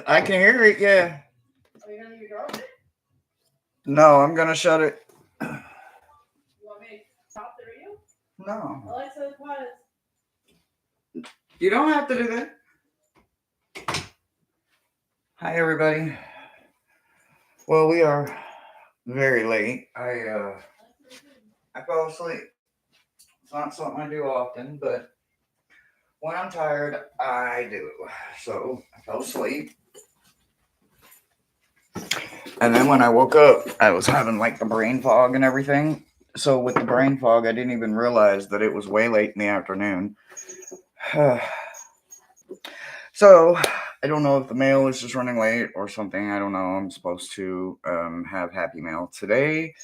I can hear it, yeah. Are you gonna leave your door open? No, I'm gonna shut it. You want me to stop the radio? No. Alexa, pause. You don't have to do that. Hi, everybody. Well, we are very late. I fell asleep. It's not something I do often, but when I'm tired, I do. So I fell asleep. And then when I woke up, I was having like the brain fog and everything. So with the brain fog, I didn't even realize that it was way late in the afternoon. So I don't know if the mail is just running late or something. I don't know. I'm supposed to have Happy Mail today.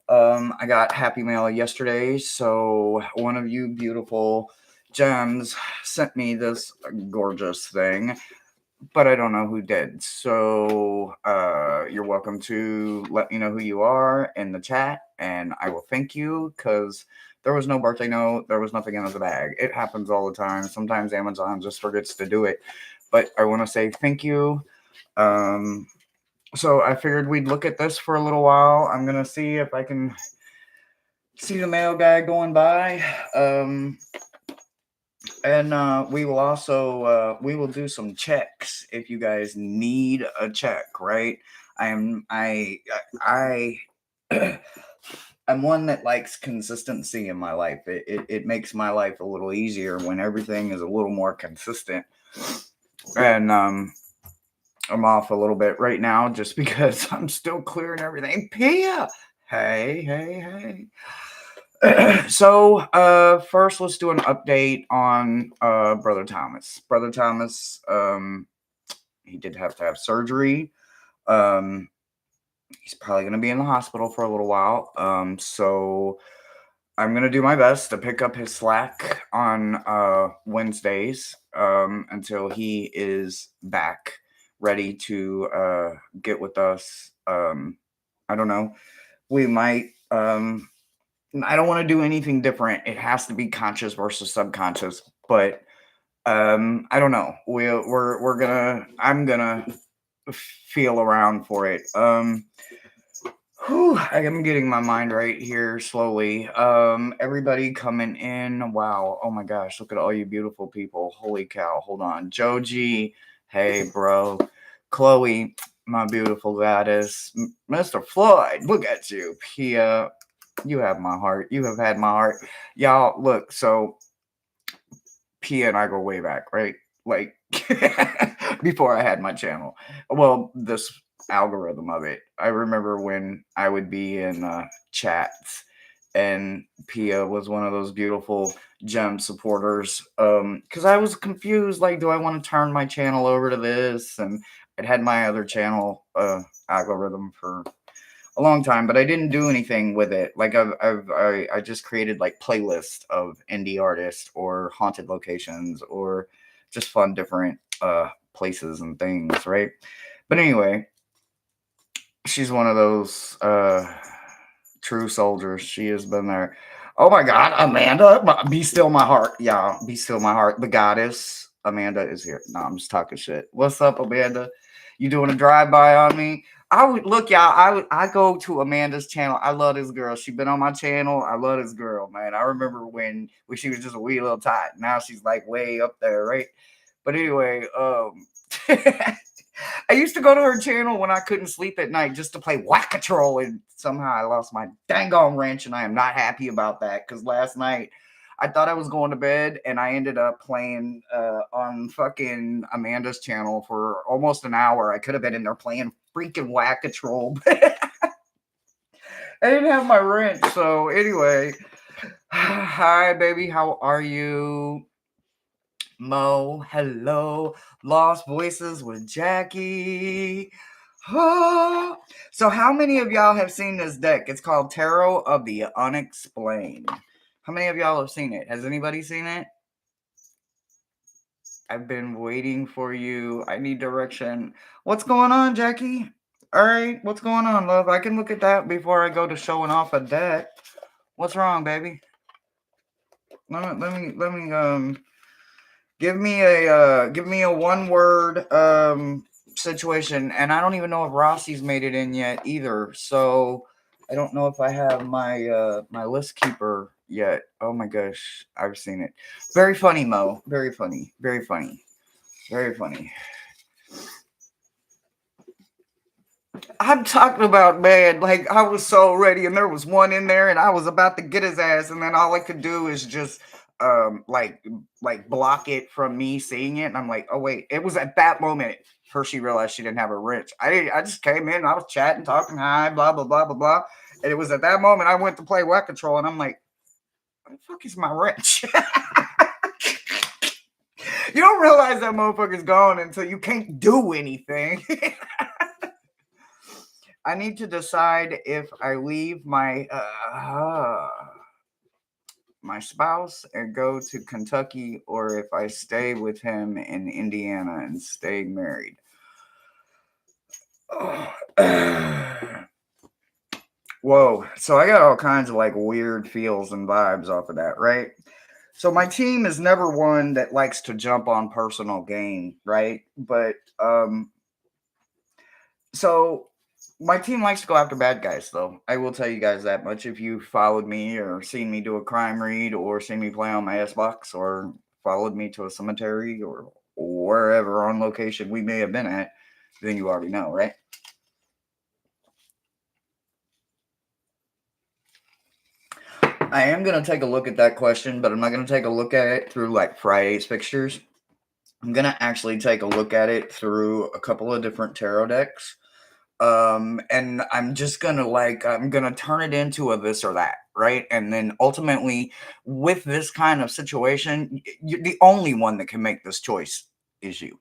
I got Happy Mail yesterday. So one of you beautiful gems sent me this gorgeous thing, but I don't know who did. So you're welcome to let me know who you are in the chat, and I will thank you because there was no birthday note. There was nothing in the bag. It happens all the time. Sometimes Amazon just forgets to do it, but I want to say thank you. Um, so I figured we'd look at this for a little while. I'm gonna see if I can see the mail guy going by. And we will also we will do some checks if you guys need a check, right? I am I I'm one that likes consistency in my life. It makes my life a little easier when everything is a little more consistent. And I'm off a little bit right now just because I'm still clearing everything. Pia, hey, hey, hey. So first let's do an update on Brother Thomas. Brother Thomas, he did have to have surgery. Um, he's probably going to be in the hospital for a little while. So I'm going to do my best to pick up his slack on Wednesdays until he is back ready to get with us. I don't know. We might I don't want to do anything different. It has to be conscious versus subconscious. But I don't know. We're gonna. I'm gonna feel around for it. Whew, I am getting my mind right here slowly. Everybody coming in. Wow. Oh my gosh. Look at all you beautiful people. Holy cow. Hold on. Joji. Hey, bro. Chloe, my beautiful goddess. Mr. Floyd. Look at you. Pia. You have my heart. You have had my heart. Y'all, look, so Pia and I go way back, right? Like before I had my channel. Well, this algorithm of it. I remember when I would be in chats and Pia was one of those beautiful gem supporters. Because I was confused, like, do I want to turn my channel over to this? And I'd had my other channel algorithm for a long time, but I didn't do anything with it. Like I just created like playlists of indie artists or haunted locations or just fun different places and things, right? But anyway, she's one of those true soldiers. She has been there. Oh my God, Amanda, be still my heart. Yeah, be still my heart. The goddess Amanda is here. No, I'm just talking shit. What's up, Amanda? You doing a drive by on me? I would look, y'all. I go to Amanda's channel. I love this girl. She been on my channel. I love this girl, man. I remember when she was just a wee little tot. Now she's like way up there, right? But anyway, I used to go to her channel when I couldn't sleep at night just to play Whack Patrol, and somehow I lost my dang on wrench, and I am not happy about that because last night I thought I was going to bed, and I ended up playing on fucking Amanda's channel for almost an hour. I could have been in there playing freaking Whack Patrol. I didn't have my wrench, so anyway. Hi, baby. How are you? Mo, hello. Lost Voices with Jackie. Oh. So, how many of y'all have seen this deck? It's called Tarot of the Unexplained. How many of y'all have seen it? Has anybody seen it? I've been waiting for you. I need direction. What's going on, Jackie? All right, what's going on, love? I can look at that before I go to showing off a deck. What's wrong, baby? Let me give me a one word situation, and I don't even know if Rossi's made it in yet either. So I don't know if I have my my list keeper yet. Oh my gosh, I've seen it. Very funny, Mo. Very funny. Very funny. Very funny. I'm talking about, man, like I was so ready and there was one in there and I was about to get his ass, and then all I could do is just like block it from me seeing it. And I'm like, oh wait, it was at that moment first she realized she didn't have a wrench. I just came in, I was chatting, talking, hi, blah blah blah blah blah. And it was at that moment I went to play wet control and I'm like, what the fuck is my wrench? You don't realize that motherfucker's gone until you can't do anything. I need to decide if I leave my spouse and go to Kentucky, or if I stay with him in Indiana and stay married. Whoa. So I got all kinds of like weird feels and vibes off of that, right? So my team is never one that likes to jump on personal gain, right? But so my team likes to go after bad guys, though. I will tell you guys that much. If you followed me or seen me do a crime read or seen me play on my Xbox or followed me to a cemetery or wherever on location we may have been at, then you already know, right? I am going to take a look at that question, but I'm not going to take a look at it through like Friday's fixtures. I'm going to actually take a look at it through a couple of different tarot decks. And I'm just gonna I'm gonna turn it into a this or that, right? And then ultimately with this kind of situation, you're the only one that can make this choice is you.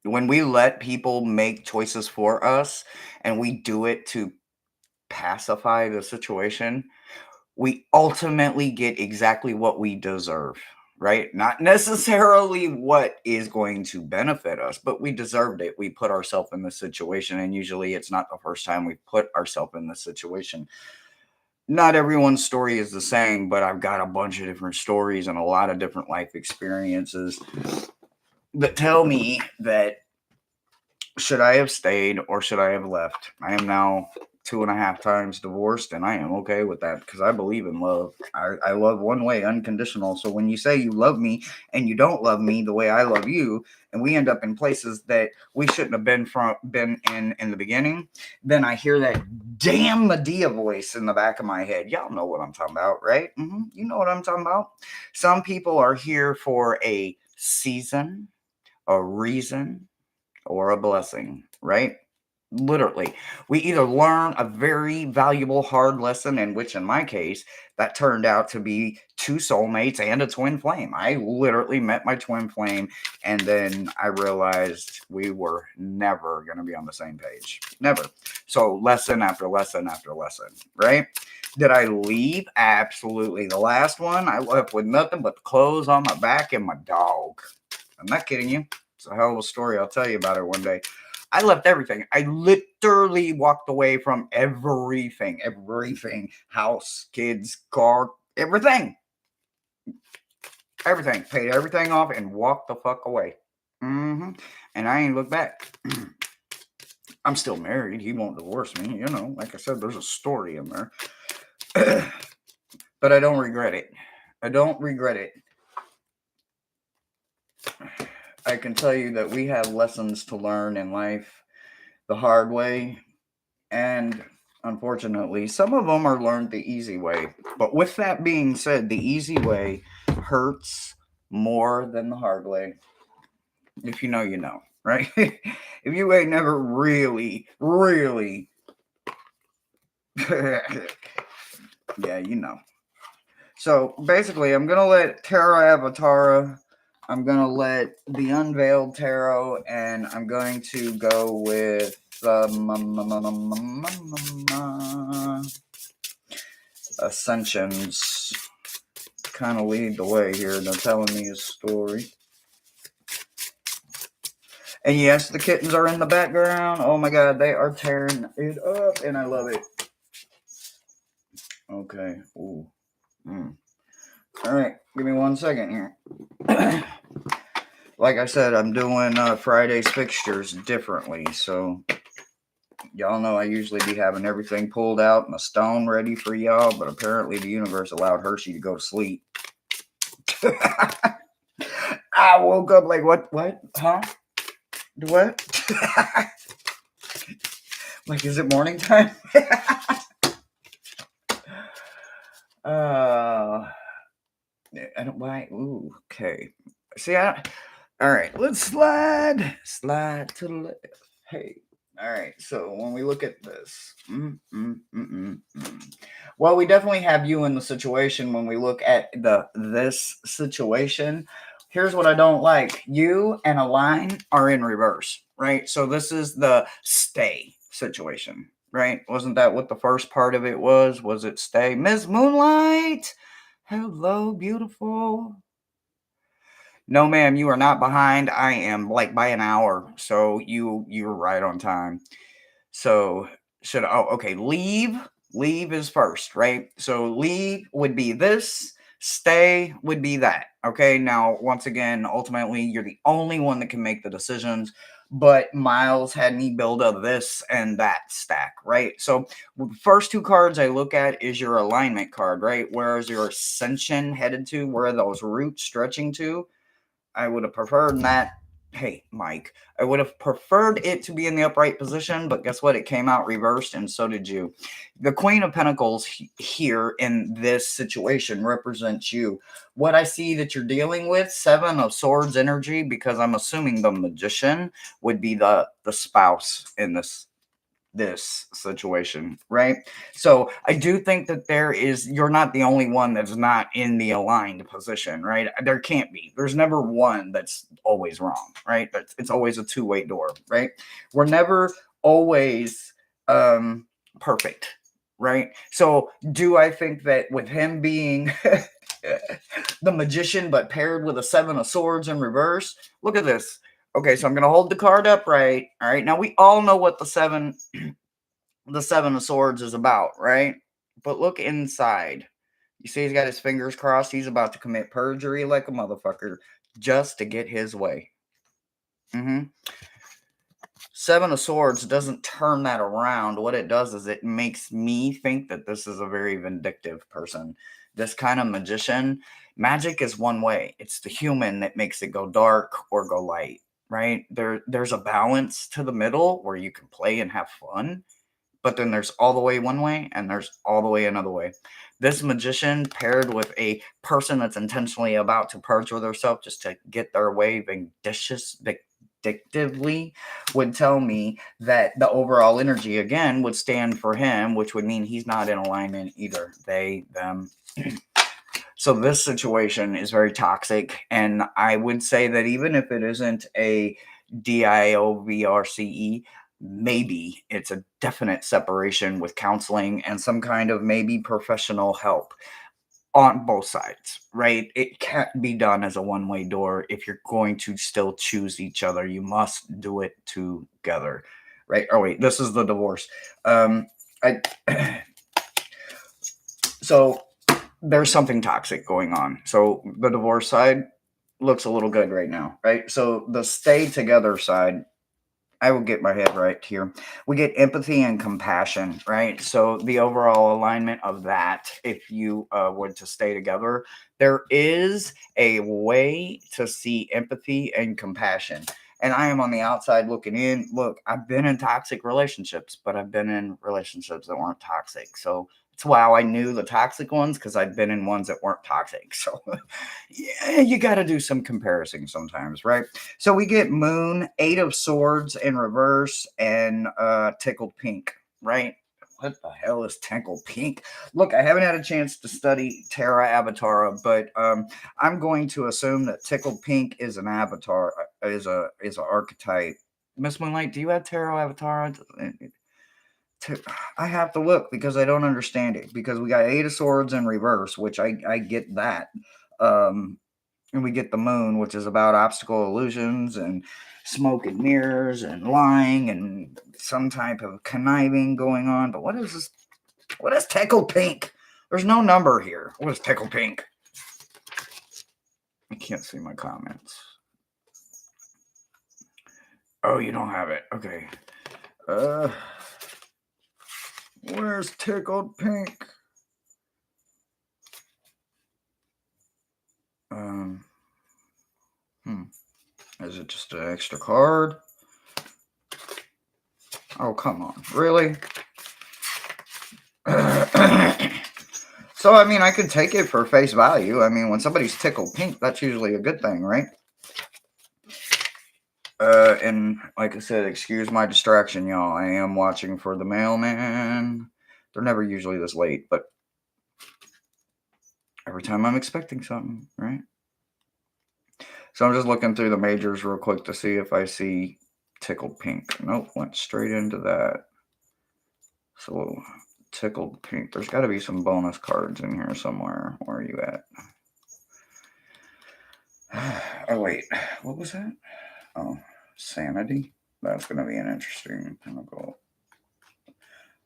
When we let people make choices for us and we do it to pacify the situation, we ultimately get exactly what we deserve, right? Not necessarily what is going to benefit us, but we deserved it. We put ourselves in this situation, and usually it's not the first time we put ourselves in this situation. Not everyone's story is the same, but I've got a bunch of different stories and a lot of different life experiences that tell me that should I have stayed or should I have left? I am now 2.5 times divorced, and I am okay with that because I believe in love. I love one way, unconditional. So when you say you love me and you don't love me the way I love you, and we end up in places that we shouldn't have been in the beginning, then I hear that damn Medea voice in the back of my head. Y'all know what I'm talking about, right? You know what I'm talking about. Some people are here for a season, a reason, or a blessing, right? Literally. We either learn a very valuable hard lesson, in which in my case, that turned out to be 2 soulmates and a twin flame. I literally met my twin flame, and then I realized we were never going to be on the same page. Never. So lesson after lesson after lesson, right? Did I leave? Absolutely. The last one, I left with nothing but the clothes on my back and my dog. I'm not kidding you. It's a hell of a story. I'll tell you about it one day. I left everything. I literally walked away from everything. House, kids, car, everything. Everything. Paid everything off and walked the fuck away. And I ain't looked back. I'm still married. He won't divorce me. You know, like I said, there's a story in there. But I don't regret it. I don't regret it. I can tell you that we have lessons to learn in life the hard way, and unfortunately, some of them are learned the easy way. But with that being said, the easy way hurts more than the hard way. If you know, you know, right? If you ain't never really, yeah, you know. So basically, I'm going to let Terra Avatara, I'm going to let the Unveiled Tarot, and I'm going to go with Ascensions kind of lead the way here. They're telling me a story. And yes, the kittens are in the background. Oh my god, they are tearing it up, and I love it. Okay. Ooh. All right, give me 1 second here. like I said, I'm doing Fridays fixtures differently. So y'all know I usually be having everything pulled out and a stone ready for y'all, but apparently the universe allowed Hershey to go to sleep. I woke up like, what, huh? What? Like, is it morning time? I don't, why? Ooh, okay. See, all right, let's slide to the left. Hey, all right, so when we look at this, well, we definitely have you in the situation. When we look at this situation, here's what I don't like. You and a line are in reverse, right? So this is the stay situation, right? Wasn't that what the first part of it was? Was it stay? Miss Moonlight, hello, beautiful. No, ma'am, you are not behind. I am like by an hour, so you're right on time. So okay, leave is first, right? So leave would be this, stay would be that. Okay, now once again, ultimately you're the only one that can make the decisions, but Miles had me build a this and that stack, right? So the first two cards I look at is your alignment card, right? Where is your ascension headed to? Where are those roots stretching to? I would have preferred that. Hey, Mike, I would have preferred it to be in the upright position, but guess what? It came out reversed, and so did you. The Queen of Pentacles here in this situation represents you. What I see that you're dealing with, Seven of Swords energy, because I'm assuming the Magician would be the spouse in this situation, right? So I do think that you're not the only one that's not in the aligned position, right? There can't be. There's never one that's always wrong, right? It's always a two-way door, right? We're never always perfect, right? So do I think that with him being the Magician but paired with a Seven of Swords in reverse, look at this. Okay, so I'm going to hold the card upright. All right, now we all know what the Seven of Swords is about, right? But look inside. You see he's got his fingers crossed. He's about to commit perjury like a motherfucker just to get his way. Seven of Swords doesn't turn that around. What it does is it makes me think that this is a very vindictive person. This kind of magician, magic is one way. It's the human that makes it go dark or go light, right? There's a balance to the middle where you can play and have fun, but then there's all the way one way and there's all the way another way. This magician paired with a person that's intentionally about to perjure themselves just to get their way vindictively would tell me that the overall energy again would stand for him, which would mean he's not in alignment either. They, them. So this situation is very toxic, and I would say that even if it isn't a DIOVRCE, maybe it's a definite separation with counseling and some kind of maybe professional help on both sides, right? It can't be done as a one-way door. If you're going to still choose each other, you must do it together, right? Oh wait, this is the divorce. I so there's something toxic going on. So the divorce side looks a little good right now, right? So the stay together side, I will get my head right here. We get empathy and compassion, right? So the overall alignment of that, if you were to stay together, there is a way to see empathy and compassion. And I am on the outside looking in. Look, I've been in toxic relationships, but I've been in relationships that weren't toxic. So it's wow, I knew the toxic ones because I've been in ones that weren't toxic. So yeah, you got to do some comparison sometimes, right? So we get Moon, Eight of Swords in reverse, and Tickled Pink, right? What the hell is Tickled Pink? Look, I haven't had a chance to study Terra Avatara, but I'm going to assume that Tickled Pink is an avatar, is an archetype. Miss Moonlight, do you have Terra Avatara? I have to look because I don't understand it. Because we got Eight of Swords in reverse, which I get that. And we get the Moon, which is about obstacle illusions and smoke and mirrors and lying and some type of conniving going on. But what is this? What is Tickle Pink? There's no number here. What is Tickle Pink? I can't see my comments. Oh, you don't have it. Okay. Where's Tickled Pink? Is it just an extra card? Oh, come on. Really? So, I mean, I could take it for face value. I mean, when somebody's tickled pink, that's usually a good thing, right? And like I said, excuse my distraction, y'all. I am watching for the mailman. They're never usually this late, but every time I'm expecting something, right? So I'm just looking through the majors real quick to see if I see tickled pink. Nope, went straight into that. So tickled pink. There's got to be some bonus cards in here somewhere. Where are you at? Oh, wait. What was that? Oh, sanity. That's going to be an interesting pinnacle.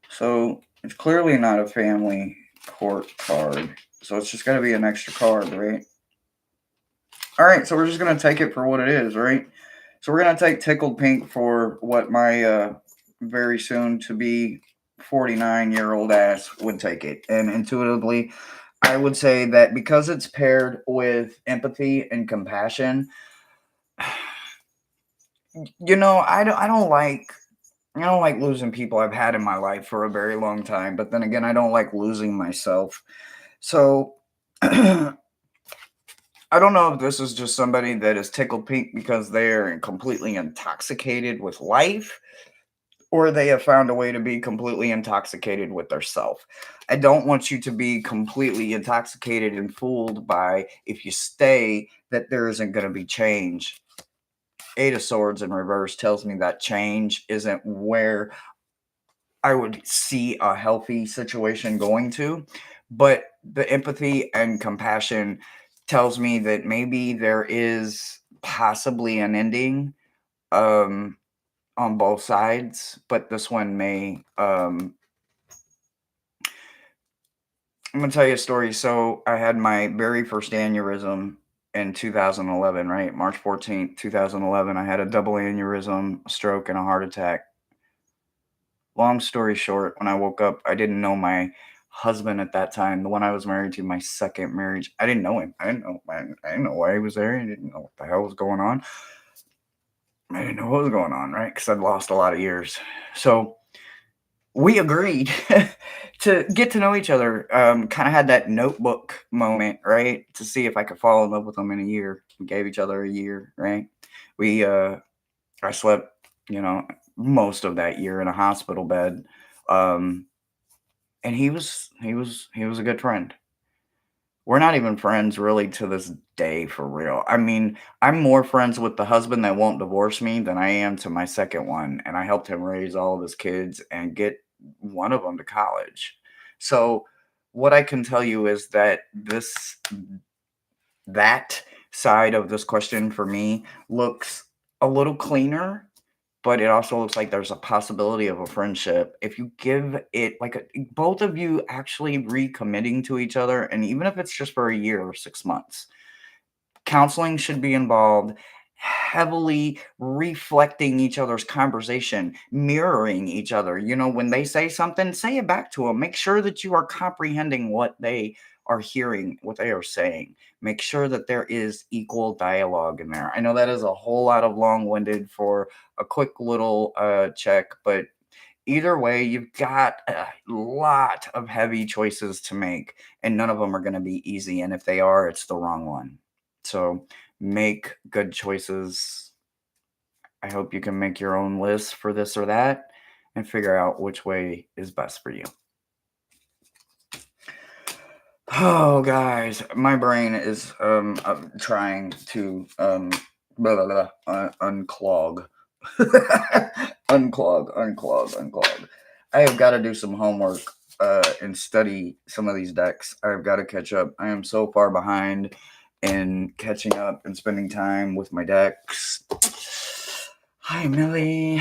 So it's clearly not a family court card. So it's just got to be an extra card, right? All right, so we're just going to take it for what it is, right? So we're going to take tickled pink for what my very soon to be 49-year-old ass would take it. And intuitively, I would say that because it's paired with empathy and compassion, you know, I don't like losing people I've had in my life for a very long time, but then again, I don't like losing myself. So I don't know if this is just somebody that is tickled pink because they're completely intoxicated with life, or they have found a way to be completely intoxicated with their self. I don't want you to be completely intoxicated and fooled by, if you stay, that there isn't going to be change. Eight of Swords in reverse tells me that change isn't where I would see a healthy situation going to, but the empathy and compassion tells me that maybe there is possibly an ending on both sides, but this one may I'm gonna tell you a story. So I had my very first aneurysm in 2011, right? March 14th, 2011. I had a double aneurysm, a stroke, and a heart attack. Long story short, when I woke up, I didn't know my husband at that time, the one I was married to, my second marriage. I didn't know him. I didn't know why he was there. I didn't know what the hell was going on. I didn't know what was going on, right? Because I'd lost a lot of years. So we agreed to get to know each other. Kind of had that notebook moment, right? To see if I could fall in love with him in a year. We gave each other a year, right? We I slept, most of that year in a hospital bed. Um, and he was a good friend. We're not even friends really to this day for real. I mean, I'm more friends with the husband that won't divorce me than I am to my second one, and I helped him raise all of his kids and get one of them to college. So, what I can tell you is that that side of this question for me looks a little cleaner, but it also looks like there's a possibility of a friendship if you give it both of you actually recommitting to each other, and even if it's just for a year or 6 months. Counseling should be involved, heavily reflecting each other's conversation, mirroring each other. When they say something, say it back to them. Make sure that you are comprehending what they are hearing, what they are saying. Make sure that there is equal dialogue in there. I know that is a whole lot of long-winded for a quick little check, but either way, you've got a lot of heavy choices to make, and none of them are going to be easy. And if they are, it's the wrong one. So make good choices. I hope you can make your own list for this or that and figure out which way is best for you. Oh, guys, my brain is trying to unclog. unclog. I have got to do some homework and study some of these decks. I've got to catch up. I am so far behind in catching up and spending time with my decks. Hi, Millie.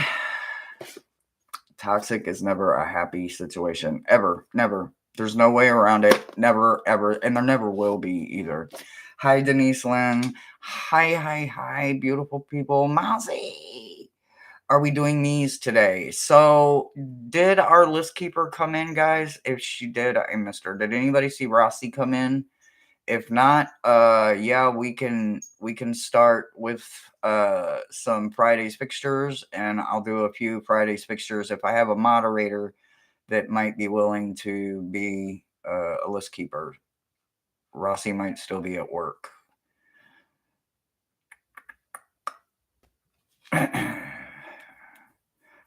Toxic is never a happy situation. Ever. Never. There's no way around it. Never, ever. And there never will be either. Hi, Denise Lynn. Hi, beautiful people. Mousy. are we doing these today? So, did our list keeper come in, guys? If she did, I missed her. Did anybody see Rossi come in? If not, yeah, we can start with some Fridays fixtures, and I'll do a few Fridays fixtures if I have a moderator that might be willing to be a list keeper. Rossi might still be at work.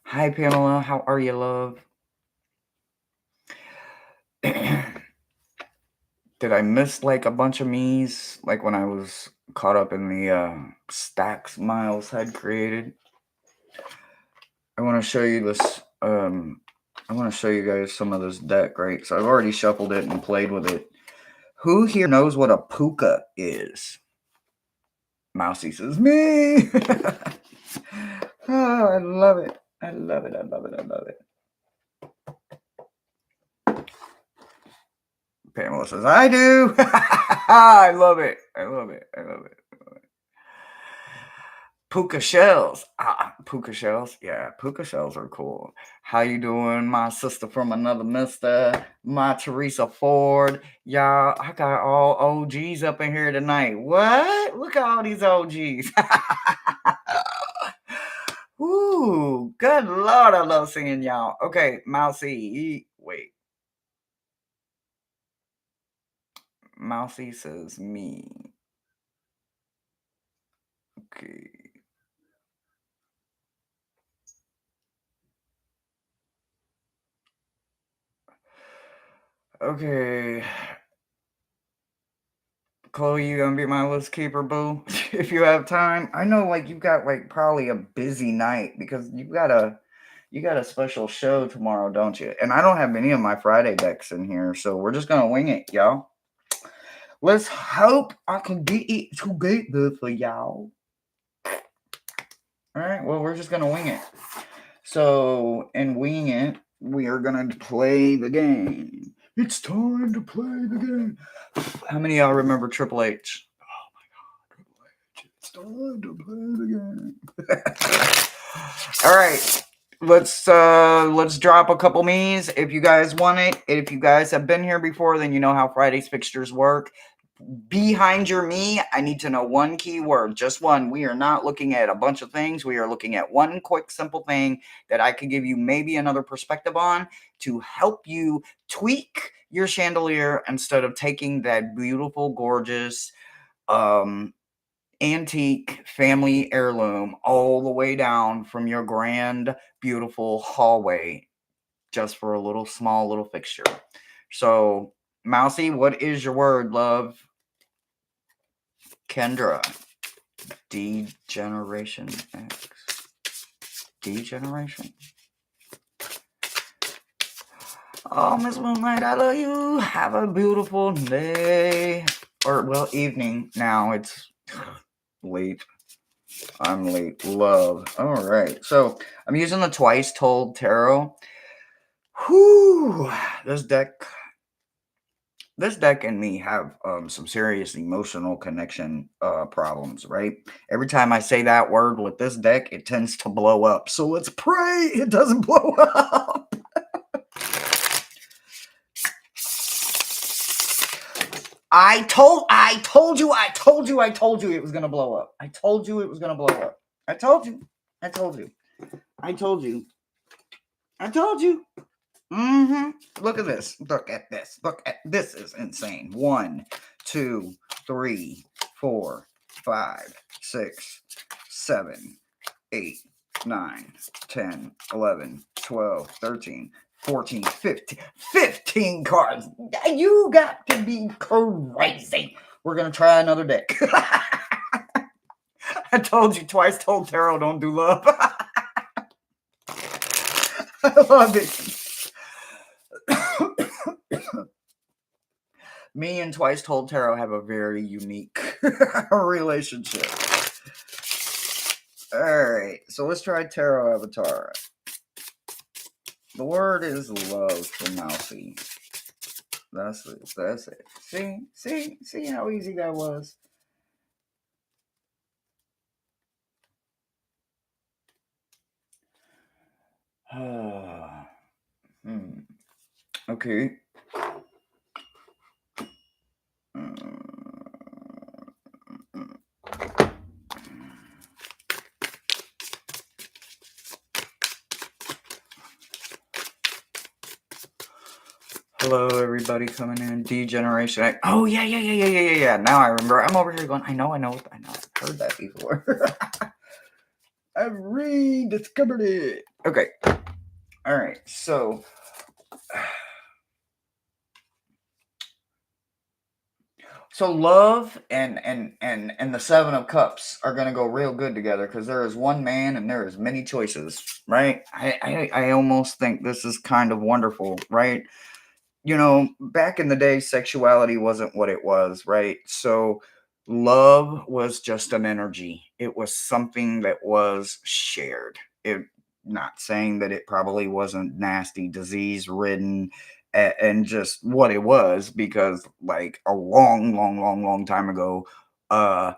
Hi, Pamela. How are you, love? Did I miss like a bunch of me's? Like when I was caught up in the stacks Miles had created? I want to show you this. I want to show you guys some of this deck, right? So I've already shuffled it and played with it. Who here knows what a puka is? Mousy says, me! Oh, I love it. I love it. I love it. I love it. Pamela says, I do. I love it. I love it. I love it. Puka shells. Puka shells. Yeah, puka shells are cool. How you doing, my sister from another mister? My Teresa Ford. Y'all, I got all OGs up in here tonight. What? Look at all these OGs. Ooh, good Lord, I love seeing y'all. Okay, Mousy. Wait. Mousy says me. Okay. Okay. Chloe, you gonna be my list keeper, boo? If you have time. I know like you've got like probably a busy night because you got a special show tomorrow, don't you? And I don't have any of my Friday decks in here, so we're just gonna wing it, y'all. Let's hope I can get it together for y'all. Alright, well we're just gonna wing it. So in winging it, we are gonna play the game. It's time to play the game. How many of y'all remember Triple H? Oh my God, Triple H! It's time to play the game. All right, let's drop a couple me's if you guys want it. If you guys have been here before, then you know how Fridays fixtures work. Behind your me, I need to know one key word, just one. We are not looking at a bunch of things. We are looking at one quick, simple thing that I could give you maybe another perspective on to help you tweak your chandelier instead of taking that beautiful, gorgeous, antique family heirloom all the way down from your grand, beautiful hallway just for a little small little fixture. So, Mousy, what is your word, love? Kendra. Degeneration X. Degeneration? Oh, Miss Moonlight, I love you. Have a beautiful day. Or, well, evening now. It's late. I'm late. Love. All right. So, I'm using the Twice Told Tarot. Whew. This deck and me have some serious emotional connection problems, right? Every time I say that word with this deck, it tends to blow up. So let's pray it doesn't blow up. I told you it was gonna blow up. I told you it was gonna blow up. I told you. Look at this. Look at this is insane. 1, 2, 3, 4, 5, 6, 7, 8, 9, 10, 11, 12, 13, 14, 15. 15 cards. You got to be crazy. We're gonna try another deck. I told you Twice Told Tarot don't do love. I love it. Me and Twice Told Tarot have a very unique relationship. Alright, so let's try Tarot Avatar. The word is love for Mousy. That's it. See how easy that was? Okay. Hello, everybody coming in. Degeneration. Oh, yeah. Now I remember. I'm over here going, I know. I've heard that before. I've rediscovered it. Okay. All right. So, love and the Seven of Cups are gonna go real good together because there is one man and there is many choices, right? I almost think this is kind of wonderful, right? Back in the day, sexuality wasn't what it was, right? So love was just an energy. It was something that was shared. It not saying that it probably wasn't nasty, disease ridden, and just what it was, because like a long time ago, uh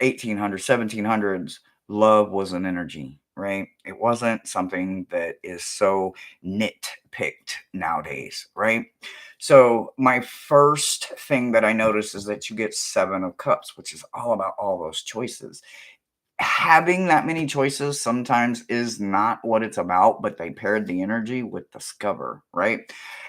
1800s, 1700s, love was an energy, right? It wasn't something that is so nitpicked nowadays, right? So, my first thing that I noticed is that you get Seven of Cups, which is all about all those choices. Having that many choices sometimes is not what it's about, but they paired the energy with discover, right?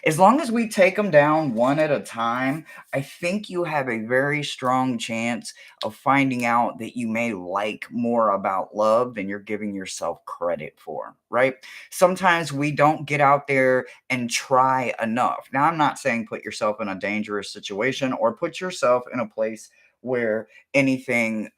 As long as we take them down one at a time, I think you have a very strong chance of finding out that you may like more about love than you're giving yourself credit for, right? Sometimes we don't get out there and try enough. Now, I'm not saying put yourself in a dangerous situation or put yourself in a place where anything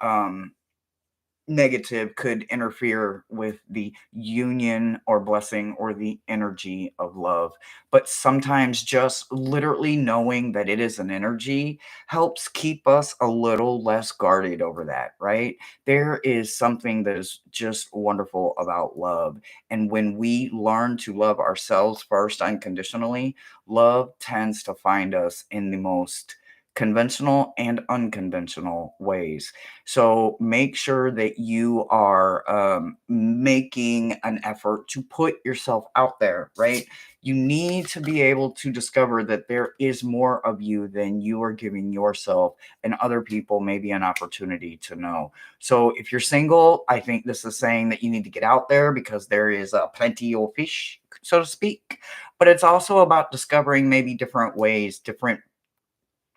negative could interfere with the union or blessing or the energy of love. But sometimes just literally knowing that it is an energy helps keep us a little less guarded over that, right? There is something that is just wonderful about love. And when we learn to love ourselves first unconditionally, love tends to find us in the most conventional and unconventional ways. So make sure that you are making an effort to put yourself out there, right? You need to be able to discover that there is more of you than you are giving yourself and other people maybe an opportunity to know. So if you're single, I think this is saying that you need to get out there because there is plenty of fish, so to speak. But it's also about discovering maybe different ways, different,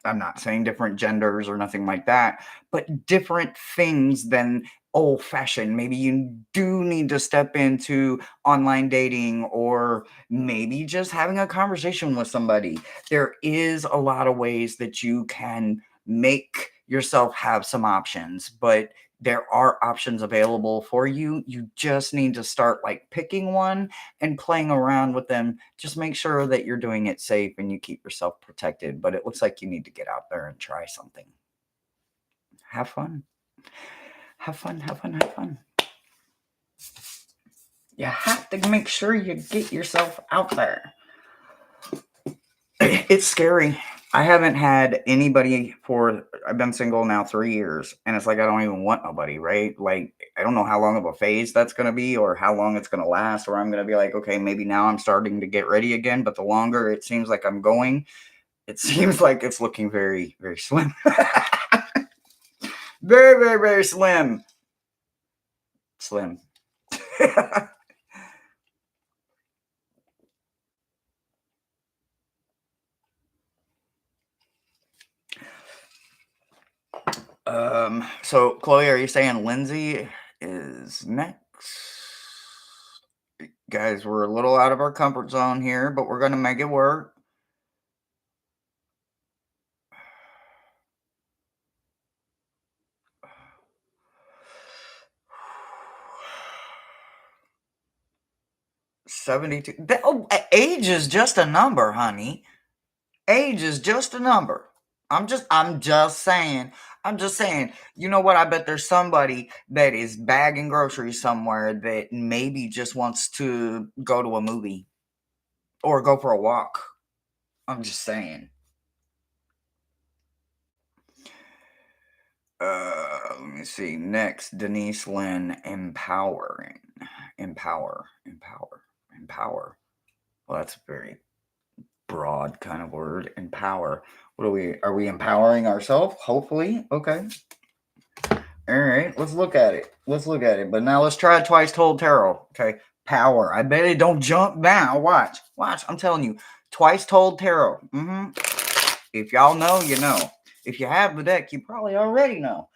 I'm not saying different genders or nothing like that, but different things than old fashioned. Maybe you do need to step into online dating or maybe just having a conversation with somebody. There is a lot of ways that you can make yourself have some options, but there are options available for you. You just need to start like picking one and playing around with them. Just make sure that you're doing it safe and you keep yourself protected. But it looks like you need to get out there and try something. Have fun. Have fun. Have fun. Have fun. You have to make sure you get yourself out there. It's scary. I haven't had anybody I've been single now 3 years, and it's like I don't even want nobody, right? Like, I don't know how long of a phase that's going to be or how long it's going to last, or I'm going to be like, okay, maybe now I'm starting to get ready again. But the longer it seems like I'm going, it seems like it's looking very, very slim. Very slim. Slim. So Chloe, are you saying Lindsay is next? Guys, we're a little out of our comfort zone here, but we're gonna make it work. '72. Age is just a number, honey. Age is just a number. I'm just saying. I'm just saying. You know what? I bet there's somebody that is bagging groceries somewhere that maybe just wants to go to a movie or go for a walk. I'm just saying. Let me see. Next, Denise Lynn, empowering. Empower. Empower. Well, that's a very broad kind of word. Empower. What are we empowering ourselves? Hopefully. Okay. All right. Let's look at it. But now let's try Twice Told Tarot. Okay. Power. I bet it don't jump now. Watch. I'm telling you. Twice Told Tarot. If y'all know, you know. If you have the deck, you probably already know.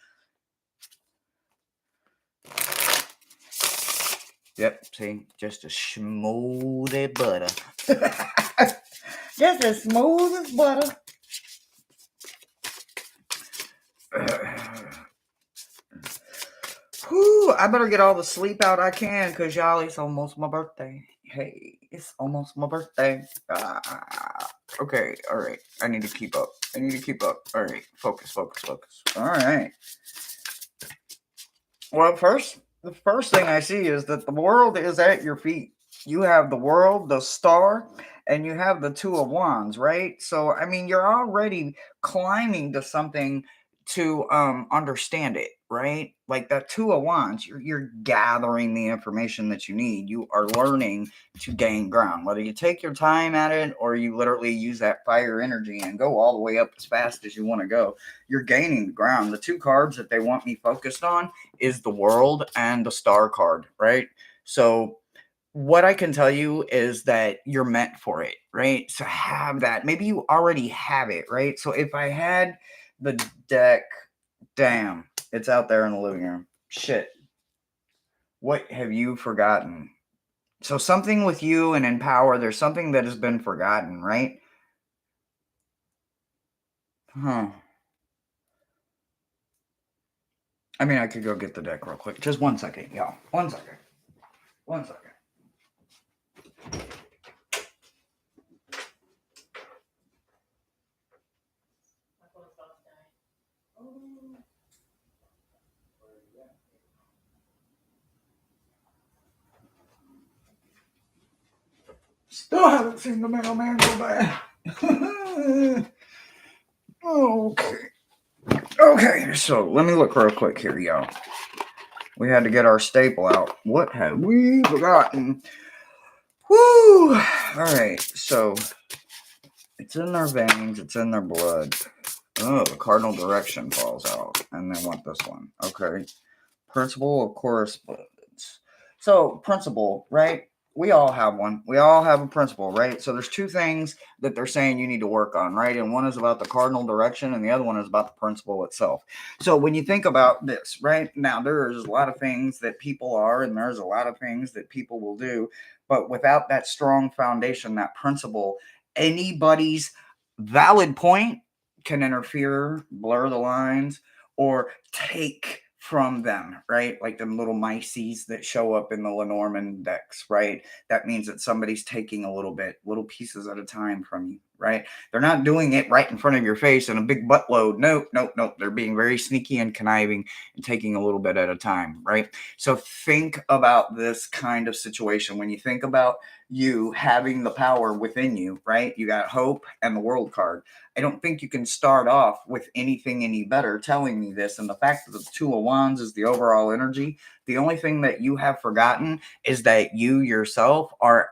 Yep, see, just as smooth as butter. Just as smooth as butter. Whew, I better get all the sleep out I can, because y'all, it's almost my birthday. Hey, it's almost my birthday. Okay, all right. I need to keep up. All right, focus. All right. Well, the first thing I see is that the world is at your feet. You have the world, the star, and you have the Two of Wands, right? So, I mean, you're already climbing to something to understand it, right? Like that Two of Wands, you're gathering the information that you need. You are learning to gain ground, whether you take your time at it or you literally use that fire energy and go all the way up as fast as you want to go. You're gaining ground. The two cards that they want me focused on is the world and the star card, right? So what I can tell you is that you're meant for it, right? So have that. Maybe you already have it, right? So if I had the deck, damn, it's out there in the living room. Shit. What have you forgotten? So something with you and in power, there's something that has been forgotten, right? Huh. I mean, I could go get the deck real quick. Just 1 second, y'all. 1 second. 1 second. Still haven't seen the mailman go by. Okay, so let me look real quick here, y'all. We had to get our staple out. What have we forgotten? Woo! Alright, so it's in their veins, it's in their blood. Oh, the cardinal direction falls out. And they want this one. Okay. Principle of correspondence. So, principle, right? We all have one. We all have a principle, right? So there's two things that they're saying you need to work on, right? And one is about the cardinal direction and the other one is about the principle itself. So when you think about this, right? Now there's a lot of things that people are and there's a lot of things that people will do, but without that strong foundation, that principle, anybody's valid point can interfere, blur the lines, or take from them, right? Like them little mices that show up in the Lenormand decks, right? That means that somebody's taking a little pieces at a time from you, right? They're not doing it right in front of your face in a big buttload. Nope. They're being very sneaky and conniving and taking a little bit at a time, right? So think about this kind of situation. When you think about you having the power within you, right? You got hope and the world card. I don't think you can start off with anything any better telling me this. And the fact that the Two of Wands is the overall energy, the only thing that you have forgotten is that you yourself are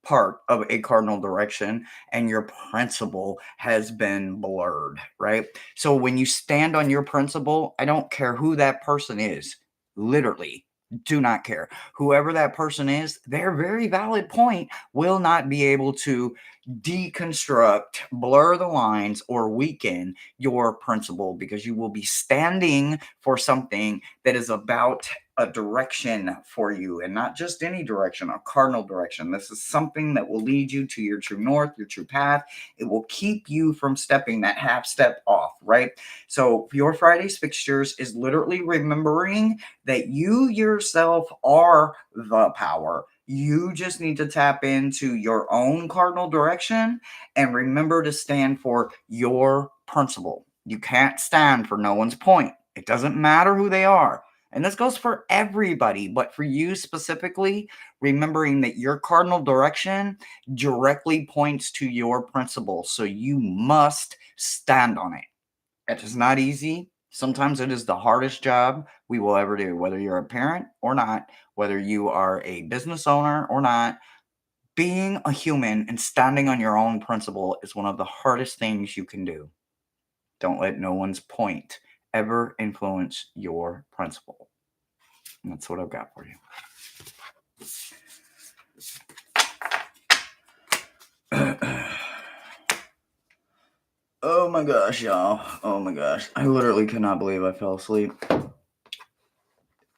part of a cardinal direction and your principle has been blurred, right? So when you stand on your principle, I don't care who that person is, literally. Do not care. Whoever that person is, their very valid point will not be able to deconstruct, blur the lines, or weaken your principle because you will be standing for something that is about a direction for you and not just any direction, a cardinal direction. This is something that will lead you to your true north, your true path. It will keep you from stepping that half step off, right? So your Friday's fixtures is literally remembering that you yourself are the power. You just need to tap into your own cardinal direction and remember to stand for your principle. You can't stand for no one's point. It doesn't matter who they are. And this goes for everybody, but for you specifically, remembering that your cardinal direction directly points to your principle. So you must stand on it. It is not easy. Sometimes it is the hardest job we will ever do, whether you're a parent or not, whether you are a business owner or not. Being a human and standing on your own principle is one of the hardest things you can do. Don't let no one's point ever influence your principle. And that's what I've got for you. Oh my gosh, y'all. Oh my gosh. I literally cannot believe I fell asleep. And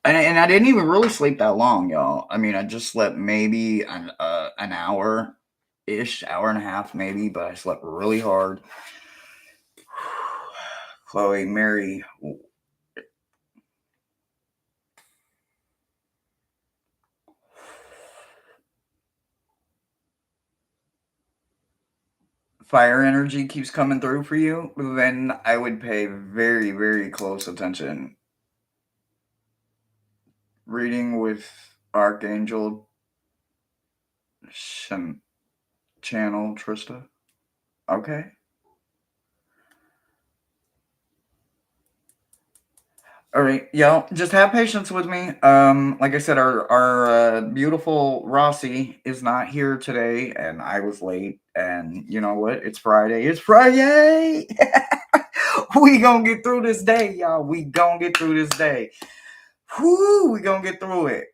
I didn't even really sleep that long, y'all. I mean, I just slept maybe an hour ish, hour and a half maybe, but I slept really hard. Chloe, Mary. Fire energy keeps coming through for you, then I would pay very, very close attention. Reading with Archangel Channel Trista. Okay. All right, y'all, just have patience with me. Like I said, our beautiful Rossi is not here today, and I was late. And you know what? It's Friday. It's Friday. We gonna get through this day, y'all. We gonna get through this day. Whoo, we gonna get through it.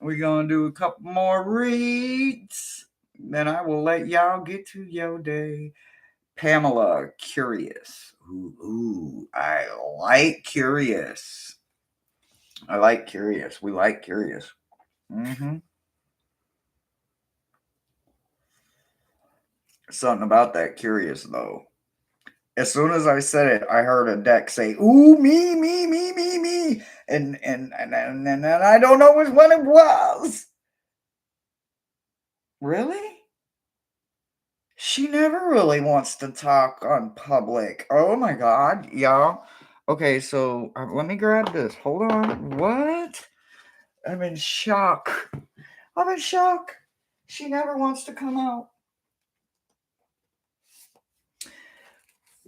We gonna do a couple more reads. Then I will let y'all get to your day. Pamela, curious. Ooh, I like curious. I like curious. We like curious. Something about that curious though. As soon as I said it, I heard a deck say, "Ooh, me, me, me, me, me," and I don't know which one it was. Really? She never really wants to talk on public. Oh my god, y'all. Okay, so let me grab this. Hold on. What? I'm in shock. I'm in shock. She never wants to come out.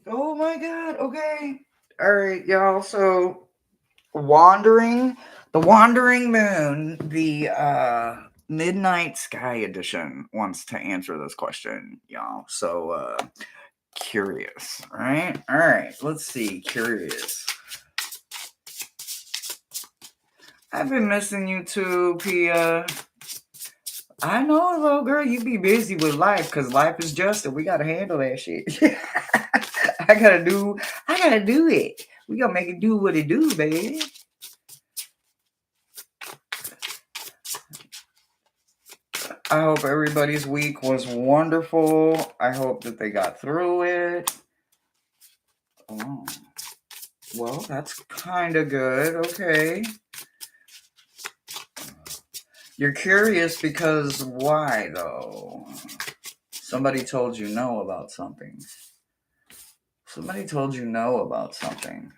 Oh my god. Okay. All right, y'all. So, the Wandering Moon, the Midnight Sky edition wants to answer this question, y'all. So, curious, right? All right, let's see. Curious. I've been missing you too, Pia. I know, though, girl. You be busy with life because life is just, and we gotta handle that shit. I gotta do it. We gotta make it do what it do, baby. I hope everybody's week was wonderful. I hope that they got through it. Oh, well, that's kind of good. Okay. You're curious because why, though? Somebody told you no about something. Somebody told you no about something.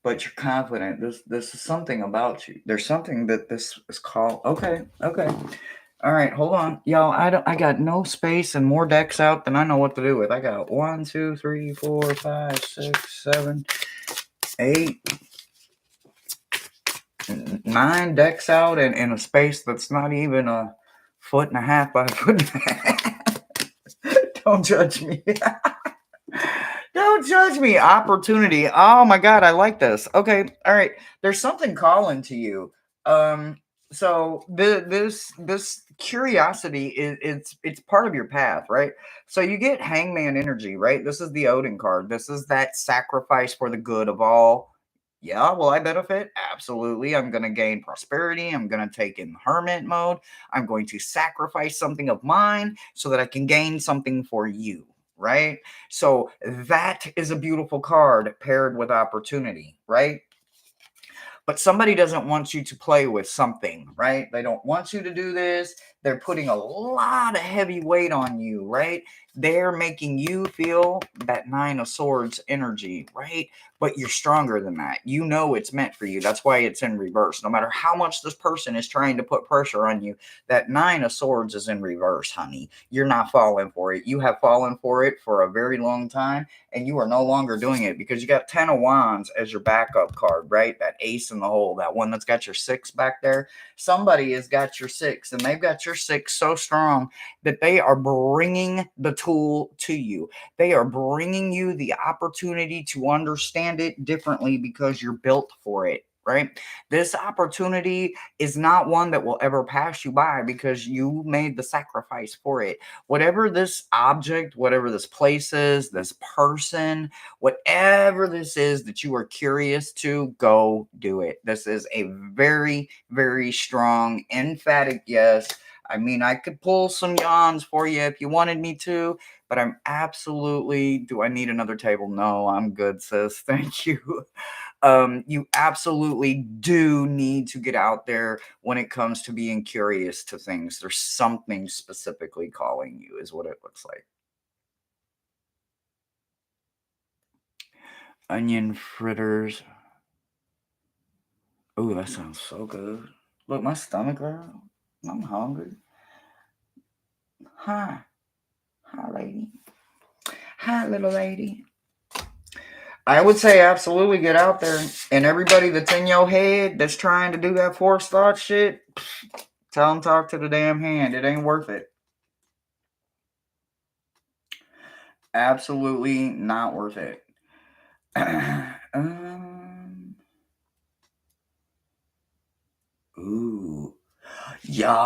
But you're confident. This is something about you. There's something that this is called. Okay. All right, hold on. Y'all, I got no space and more decks out than I know what to do with. I got 1, 2, 3, 4, 5, 6, 7, 8, 9 decks out in a space that's not even a foot and a half by a foot and a half. Don't judge me. Don't judge me. Opportunity. Oh my god, I like this. Okay, all right. There's something calling to you. So this curiosity it's part of your path, right? So you get hangman energy, right? This is the Odin card. This is that sacrifice for the good of all. Yeah, will I benefit? Absolutely. I'm going to gain prosperity. I'm going to take in hermit mode. I'm going to sacrifice something of mine so that I can gain something for you, right? So that is a beautiful card paired with opportunity, right? But somebody doesn't want you to play with something, right? They don't want you to do this. They're putting a lot of heavy weight on you, right? They're making you feel that Nine of Swords energy, right? But you're stronger than that. You know it's meant for you. That's why it's in reverse. No matter how much this person is trying to put pressure on you, that Nine of Swords is in reverse, honey. You're not falling for it. You have fallen for it for a very long time, and you are no longer doing it because you got 10 of Wands as your backup card, right? That ace in the hole, that one that's got your 6 back there. Somebody has got your 6, and they've got your 6 so strong that they are bringing the tool to you. They are bringing you the opportunity to understand it differently because you're built for it, right? This opportunity is not one that will ever pass you by because you made the sacrifice for it. Whatever this object, whatever this place is, this person, whatever this is that you are curious to, go do it. This is a very, very strong, emphatic yes. I mean, I could pull some yawns for you if you wanted me to, but I'm absolutely, do I need another table? No, I'm good, sis. Thank you. You absolutely do need to get out there when it comes to being curious to things. There's something specifically calling you, is what it looks like. Onion fritters. Oh, that sounds so good. Look, my stomach, girl. I'm hungry. Hi. Hi, lady. Hi, little lady. I would say absolutely get out there. And everybody that's in your head that's trying to do that forced thought shit, tell them talk to the damn hand. It ain't worth it. Absolutely not worth it. Ooh. Yeah.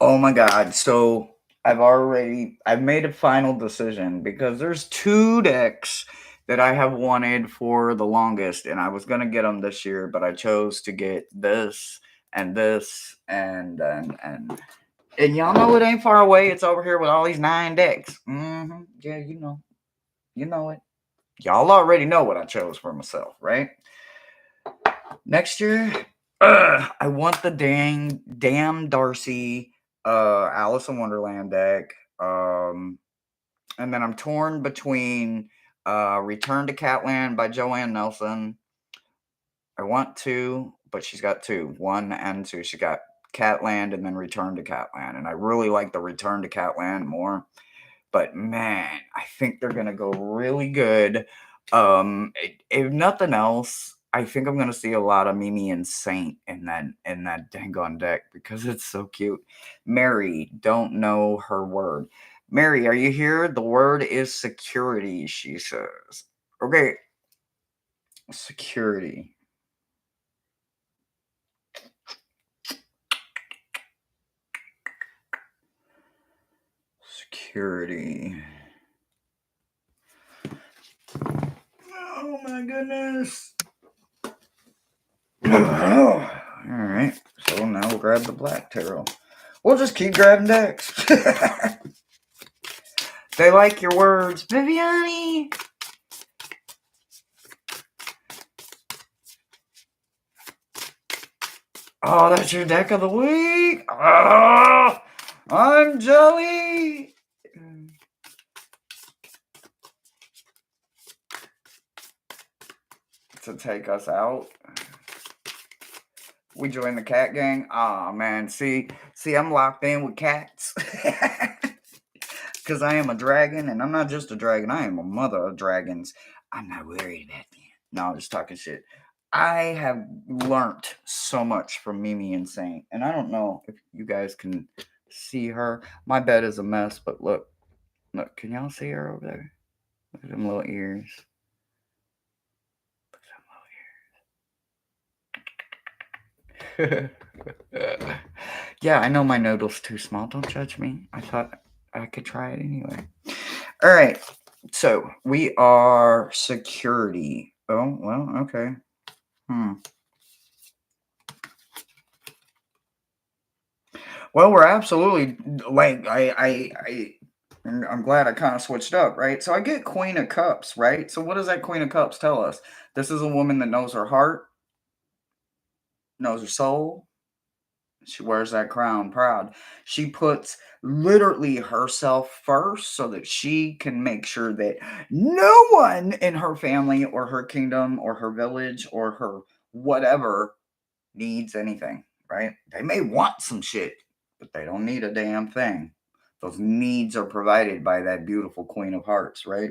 Oh my God. So I've made a final decision because there's 2 decks that I have wanted for the longest, and I was gonna get them this year, but I chose to get this and this and y'all know it ain't far away. It's over here with all these 9 decks. Yeah, you know it. Y'all already know what I chose for myself, right? Next year, I want the damn Darcy Alice in Wonderland deck. And then I'm torn between Return to Catland by Joanne Nelson. I want 2, but she's got 2. 1 and 2. She got Catland and then Return to Catland. And I really like the Return to Catland more. But man, I think they're gonna go really good. If nothing else, I think I'm gonna see a lot of Mimi and Saint in that dang on deck because it's so cute. Mary, don't know her word. Mary, are you here? The word is security, she says. Okay, security. Security. Oh my goodness. All right, so now we'll grab the black tarot. We'll just keep grabbing decks. They like your words, Viviani. Oh, that's your deck of the week. Oh, I'm jelly. To take us out. We join the cat gang. Oh man, see, I'm locked in with cats. Because I am a dragon, and I'm not just a dragon. I am a mother of dragons. I'm not worried about that. No, I'm just talking shit. I have learnt so much from Mimi and Saint, and I don't know if you guys can see her. My bed is a mess, but look, can y'all see her over there? Look at them little ears. Yeah, I know my noodle's too small. Don't judge me. I thought I could try it anyway. All right. So we are security. Oh, well, okay. Well, we're absolutely like I'm glad I kind of switched up, right? So I get Queen of Cups, right? So what does that Queen of Cups tell us? This is a woman that knows her heart, knows her soul. She wears that crown proud. She puts literally herself first so that she can make sure that no one in her family or her kingdom or her village or her whatever needs anything, right? They may want some shit, but they don't need a damn thing. Those needs are provided by that beautiful Queen of Hearts, right?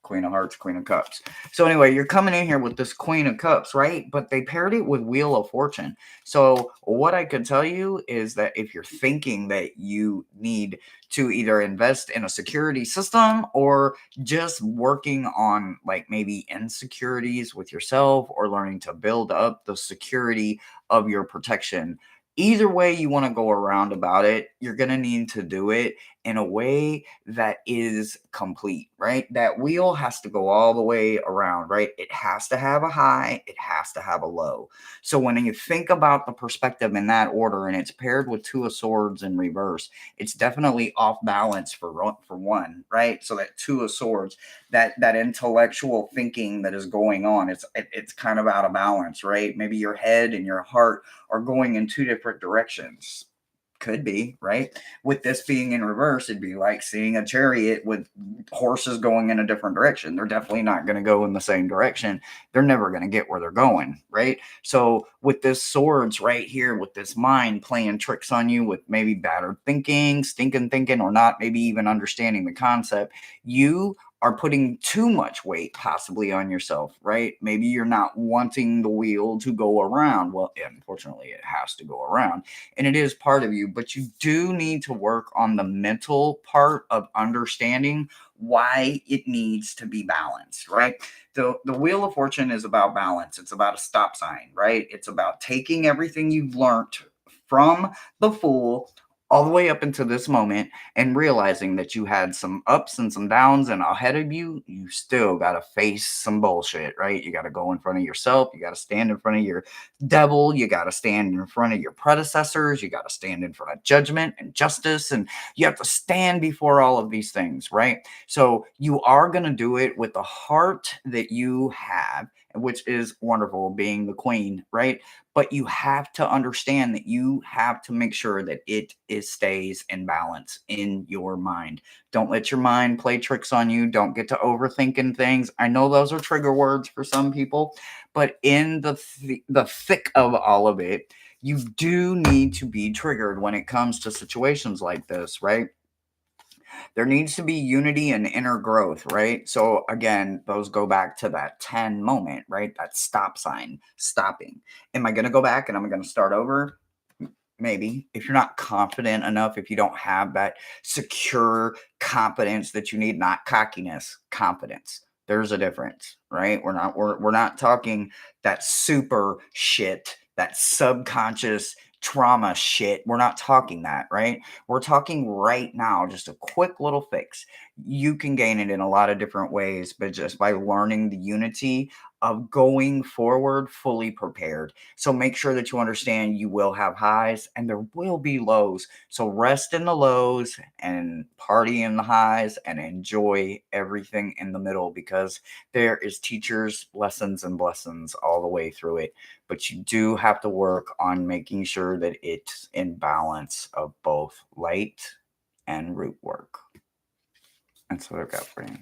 Queen of Hearts, Queen of Cups. So anyway, you're coming in here with this Queen of Cups, right? But they paired it with Wheel of Fortune. So what I could tell you is that if you're thinking that you need to either invest in a security system or just working on like maybe insecurities with yourself or learning to build up the security of your protection. Either way you want to go around about it, you're going to need to do it in a way that is complete, right? That wheel has to go all the way around, right? It has to have a high, it has to have a low. So when you think about the perspective in that order and it's paired with Two of Swords in reverse, it's definitely off balance for one, right? So that Two of Swords, that intellectual thinking that is going on, it's kind of out of balance, right? Maybe your head and your heart are going in two different directions. Could be, right? With this being in reverse, it'd be like seeing a chariot with horses going in a different direction. They're definitely not going to go in the same direction. They're never going to get where they're going, right? So with this swords right here, with this mind playing tricks on you with maybe battered thinking, stinking thinking, or not maybe even understanding the concept, you are putting too much weight possibly on yourself, right? Maybe you're not wanting the wheel to go around. Well, unfortunately, it has to go around and it is part of you, but you do need to work on the mental part of understanding why it needs to be balanced, right? The Wheel of Fortune is about balance. It's about a stop sign, right? It's about taking everything you've learned from the Fool all the way up into this moment and realizing that you had some ups and some downs, and ahead of you, you still got to face some bullshit, right? You got to go in front of yourself. You got to stand in front of your devil. You got to stand in front of your predecessors. You got to stand in front of judgment and justice. And you have to stand before all of these things, right? So you are going to do it with the heart that you have, which is wonderful, being the queen, right? But you have to understand that you have to make sure that stays in balance in your mind. Don't let your mind play tricks on you. Don't get to overthinking things. I know those are trigger words for some people, but in the thick of all of it, you do need to be triggered when it comes to situations like this, right? There needs to be unity and inner growth, right? So again, those go back to that 10 moment, right? That stop sign, stopping. Am I going to go back and I'm going to start over? Maybe. If you're not confident enough, if you don't have that secure confidence that you need, not cockiness, confidence. There's a difference, right? We're not talking that super shit, that subconscious trauma shit. We're not talking that, right? We're talking right now, just a quick little fix. You can gain it in a lot of different ways, but just by learning the unity of going forward fully prepared. So make sure that you understand you will have highs and there will be lows. So rest in the lows and party in the highs and enjoy everything in the middle, because there is teachers, lessons, and blessings all the way through it. But you do have to work on making sure that it's in balance of both light and root work. That's what I've got for you.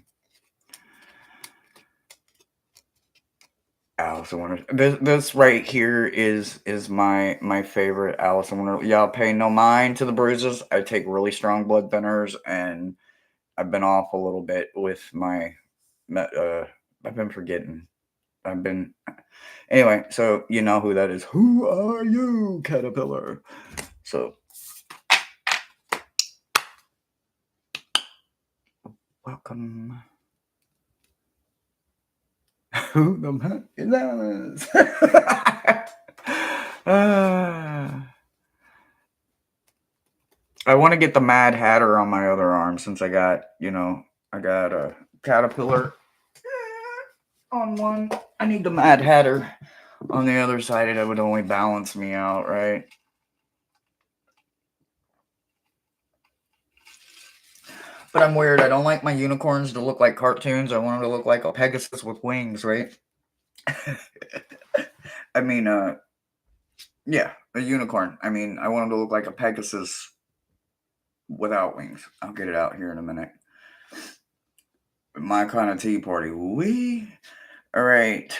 Alice in Wonder. This right here is my favorite Alice in Wonder. Y'all pay no mind to the bruises. I take really strong blood thinners, and I've been off a little bit with my. I've been forgetting. I've been anyway. So you know who that is. Who are you, caterpillar? So welcome. Who the heck is that? I want to get the Mad Hatter on my other arm since I got a caterpillar on one. I need the Mad Hatter on the other side. It would only balance me out, right? But I'm weird. I don't like my unicorns to look like cartoons. I want them to look like a Pegasus with wings, right? I mean, Yeah, a unicorn. I mean, I want him to look like a Pegasus without wings. I'll get it out here in a minute. My kind of tea party. Wee. All right.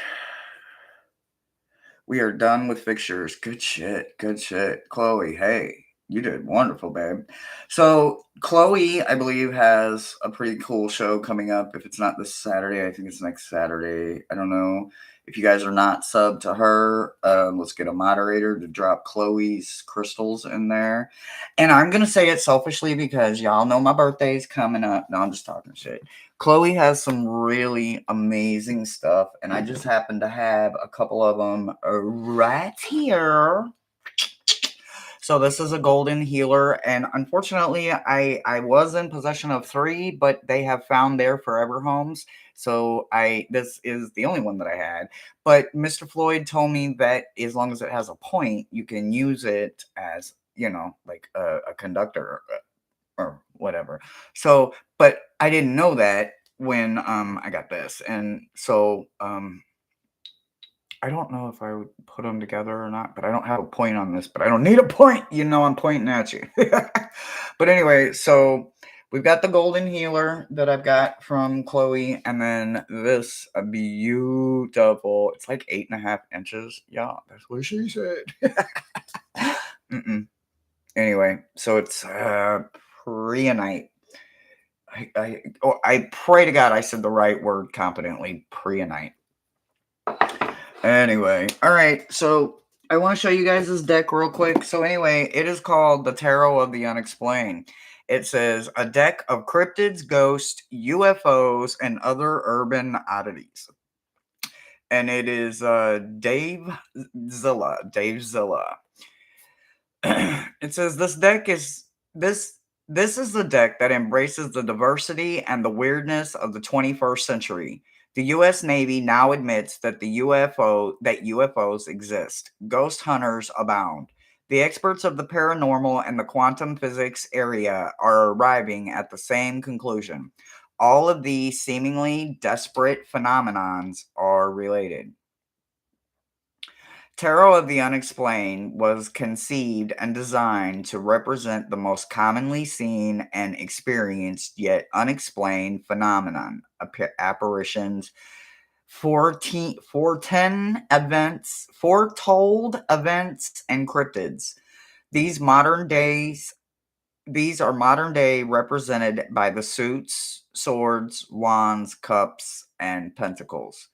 We are done with fixtures. Good shit. Good shit. Chloe, hey, you did wonderful, babe. So, Chloe, I believe, has a pretty cool show coming up. If it's not this Saturday, I think it's next Saturday. I don't know. If you guys are not subbed to her, let's get a moderator to drop Chloe's crystals in there. And I'm going to say it selfishly because y'all know my birthday's coming up. No, I'm just talking shit. Chloe has some really amazing stuff, and I just happen to have a couple of them right here. So this is a golden healer, and unfortunately, I was in possession of 3, but they have found their forever homes. So this is the only one that I had. But Mr. Floyd told me that as long as it has a point, you can use it as like a conductor or whatever. So, but I didn't know that when I got this, and so I don't know if I would put them together or not. But I don't have a point on this. But I don't need a point. I'm pointing at you. But anyway, so we've got the golden healer that I've got from Chloe, and then this beautiful. It's like 8.5 inches. Yeah, that's what she said. Mm-mm. Anyway, so it's preonite. I pray to God I said the right word competently. Preonite. Anyway, all right. So I want to show you guys this deck real quick. So anyway, it is called the Tarot of the Unexplained. It says a deck of cryptids, ghosts, UFOs, and other urban oddities. And it is Dave Zilla. Dave Zilla. It says this is the deck that embraces the diversity and the weirdness of the 21st century. The US Navy now admits that UFOs exist. Ghost hunters abound. The experts of the paranormal and the quantum physics area are arriving at the same conclusion. All of these seemingly desperate phenomenons are related. Tarot of the Unexplained was conceived and designed to represent the most commonly seen and experienced yet unexplained phenomenon, apparitions, foretold events, and cryptids. These these are modern day represented by the suits, swords, wands, cups, and pentacles.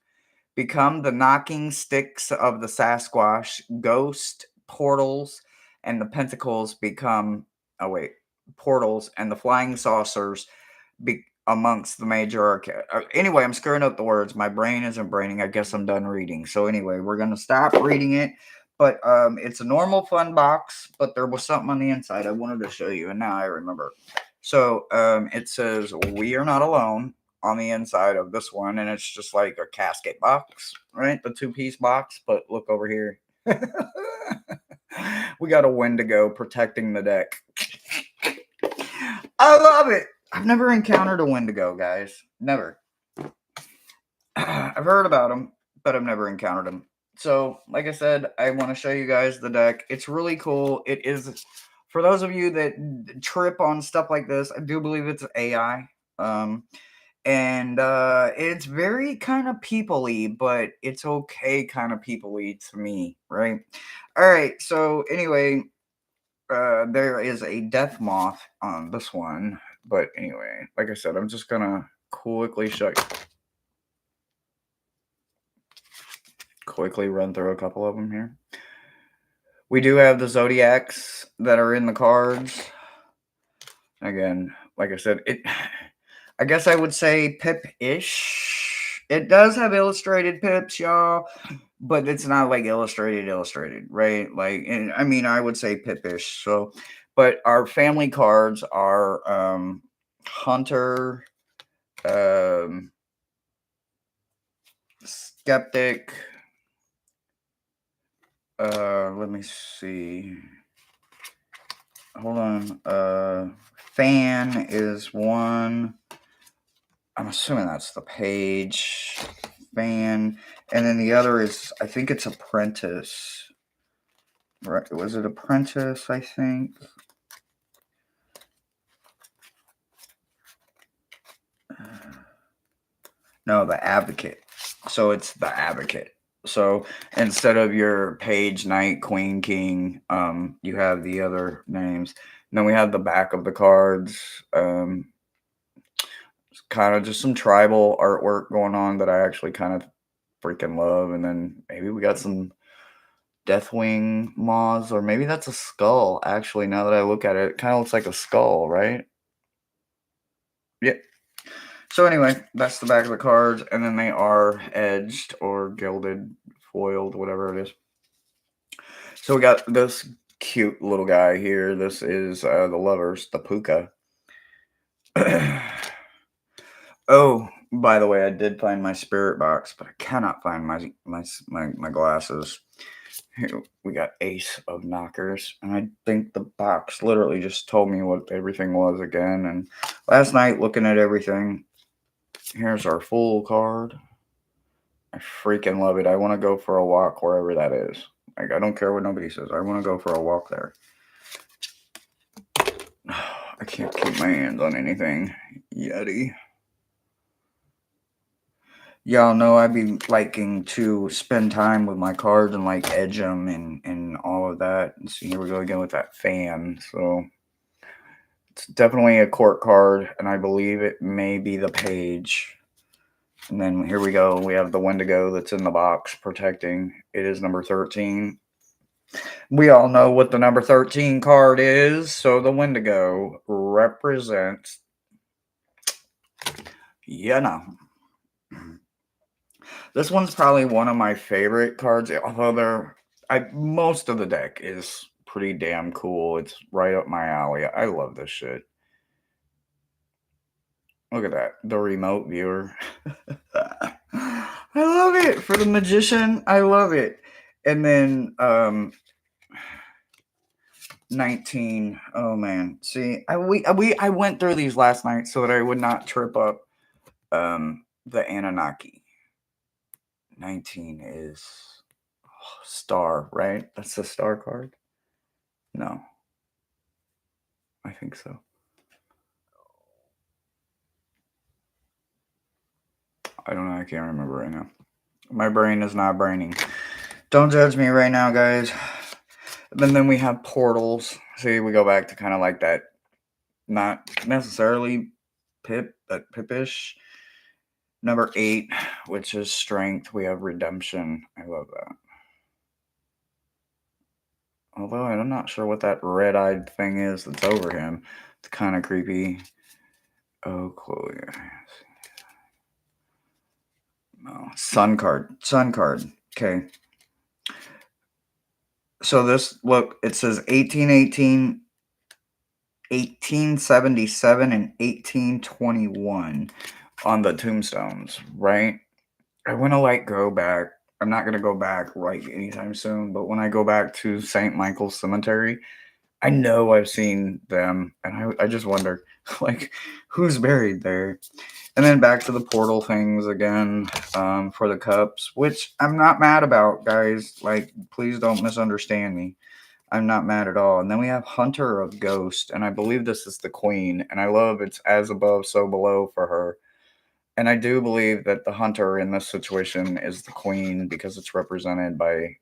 Become the knocking sticks of the Sasquatch, ghost portals, and the pentacles become. Oh, wait. Portals and the flying saucers amongst the major arcade. Anyway, I'm screwing up the words. My brain isn't braining. I guess I'm done reading. So, anyway, we're going to stop reading it. But it's a normal fun box, but there was something on the inside I wanted to show you, and now I remember. So, it says, "We are not alone," on the inside of this one, and it's just like a casket box, right? The 2-piece box. But look over here. We got a Wendigo protecting the deck. I love it. I've never encountered a Wendigo, guys. Never. I've heard about them, but I've never encountered them. So, like I said, I want to show you guys the deck. It's really cool. It is, for those of you that trip on stuff like this, I do believe it's AI. And it's very kind of people-y, but it's okay kind of people-y to me, right? All right, so anyway, there is a death moth on this one, but anyway, like I said, I'm just gonna quickly run through a couple of them here. We do have the zodiacs that are in the cards. Again, like I said, I guess I would say pip-ish. It does have illustrated pips, y'all, but it's not like illustrated, right? Like, I mean, I would say pip-ish. So, but our family cards are Hunter, Skeptic. Let me see. Hold on. Fan is one. I'm assuming that's the page. Fan. And then the other is, I think it's Apprentice. Right, was it Apprentice, I think? No, the Advocate. So it's the Advocate. So instead of your page, knight, queen, king, you have the other names. And then we have the back of the cards. Kind of just some tribal artwork going on that I actually kind of freaking love. And then maybe we got some Deathwing moths, or maybe that's a skull. Actually, now that I look at it, it kind of looks like a skull, right? Yeah. So anyway, that's the back of the cards, and then they are edged or gilded, foiled, whatever it is. So we got this cute little guy here. This is the Lovers, the Puka. Oh, by the way, I did find my spirit box, but I cannot find my glasses. Here we got Ace of Knockers, and I think the box literally just told me what everything was again. And last night, looking at everything, here's our full card. I freaking love it. I want to go for a walk wherever that is. Like, I don't care what nobody says. I want to go for a walk there. I can't keep my hands on anything. Yeti. Y'all know I be liking to spend time with my cards and like edge them and all of that. And see, here we go again with that fan. So it's definitely a court card, and I believe it may be the page. And then here we go. We have the Wendigo that's in the box protecting. It is number 13. We all know what the number 13 card is. So the Wendigo represents, this one's probably one of my favorite cards. Although most of the deck is pretty damn cool. It's right up my alley. I love this shit. Look at that. The remote viewer. I love it. For the magician, I love it. And then 19. Oh man. See, I went through these last night so that I would not trip up the Anunnaki. 19 is star, right? That's the star card? No. I think so. I don't know. I can't remember right now. My brain is not braining. Don't judge me right now, guys. And then we have portals. See, we go back to kind of like that, not necessarily Pip, but Pipish. Number 8, which is strength. We have redemption. I love that. Although I'm not sure what that red-eyed thing is that's over him. It's kind of creepy. Oh, Chloe. No. Sun card. Sun card. Okay. So this, look, it says 1818, 1877, and 1821 on the tombstones, right? I want to like go back. I'm not going to go back like anytime soon, but when I go back to St. Michael's Cemetery, I know I've seen them, and I just wonder, like, who's buried there? And then back to the portal things again for the cups, which I'm not mad about, guys. Like, please don't misunderstand me. I'm not mad at all. And then we have Hunter of Ghost, and I believe this is the queen, and I love it's as above, so below for her. And I do believe that the hunter in this situation is the queen because it's represented by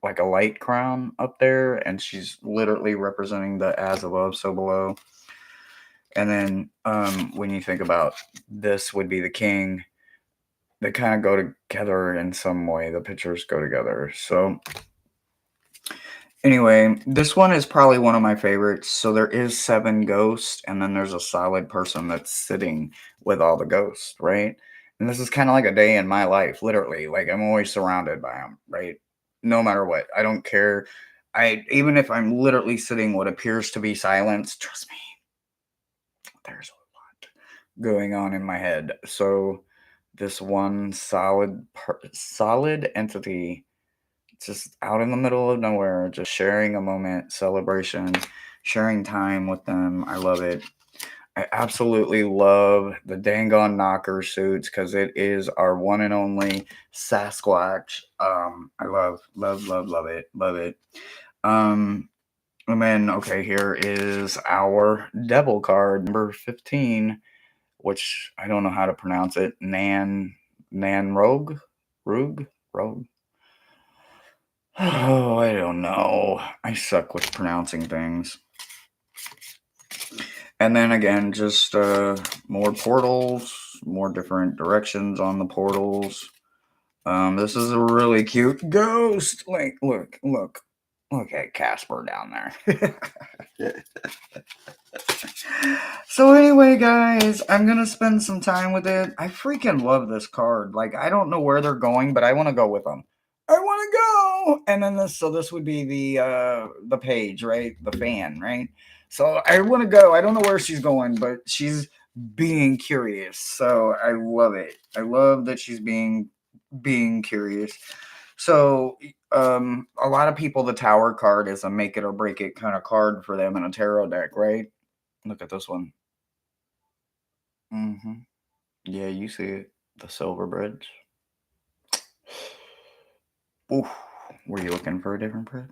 like a light crown up there, and she's literally representing the as above, so below. And then when you think about this would be the king, they kind of go together in some way. The pictures go together. So anyway, this one is probably one of my favorites. So there is 7 ghosts, and then there's a solid person that's sitting with all the ghosts, right? And this is kind of like a day in my life, literally. Like I'm always surrounded by them, right? No matter what. I don't care. Even if I'm literally sitting what appears to be silence, trust me, there's a lot going on in my head. So this one solid entity just out in the middle of nowhere, just sharing a moment, celebration, sharing time with them. I love it. I absolutely love the dang on knocker suits because it is our one and only Sasquatch. I love it, love it. Um, and then okay, here is our devil card number 15, which I don't know how to pronounce it. Nan Rogue. Oh, I don't know. I suck with pronouncing things. And then again, just more portals, more different directions on the portals. This is a really cute ghost. Like, look at Casper down there. So anyway, guys, I'm gonna spend some time with it. I freaking love this card. Like, I don't know where they're going, but I want to go with them. I want to go. And then this would be the page, right? The fan, right? So I want to go. I don't know where she's going, but she's being curious. So I love it. I love that she's being curious. So a lot of people, the Tower card is a make it or break it kind of card for them in a tarot deck, right? Look at this one. Mm-hmm. Yeah, you see it. The Silver Bridge. Ooh, were you looking for a different bridge?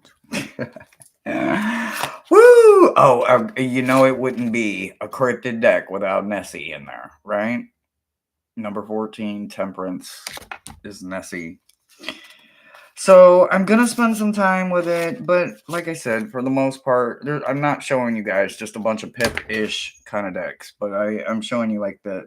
Woo! Oh, it wouldn't be a cryptid deck without Nessie in there, right? Number 14, Temperance, is Nessie. So I'm gonna spend some time with it, but like I said, for the most part, I'm not showing you guys just a bunch of pip-ish kind of decks, but I'm showing you like the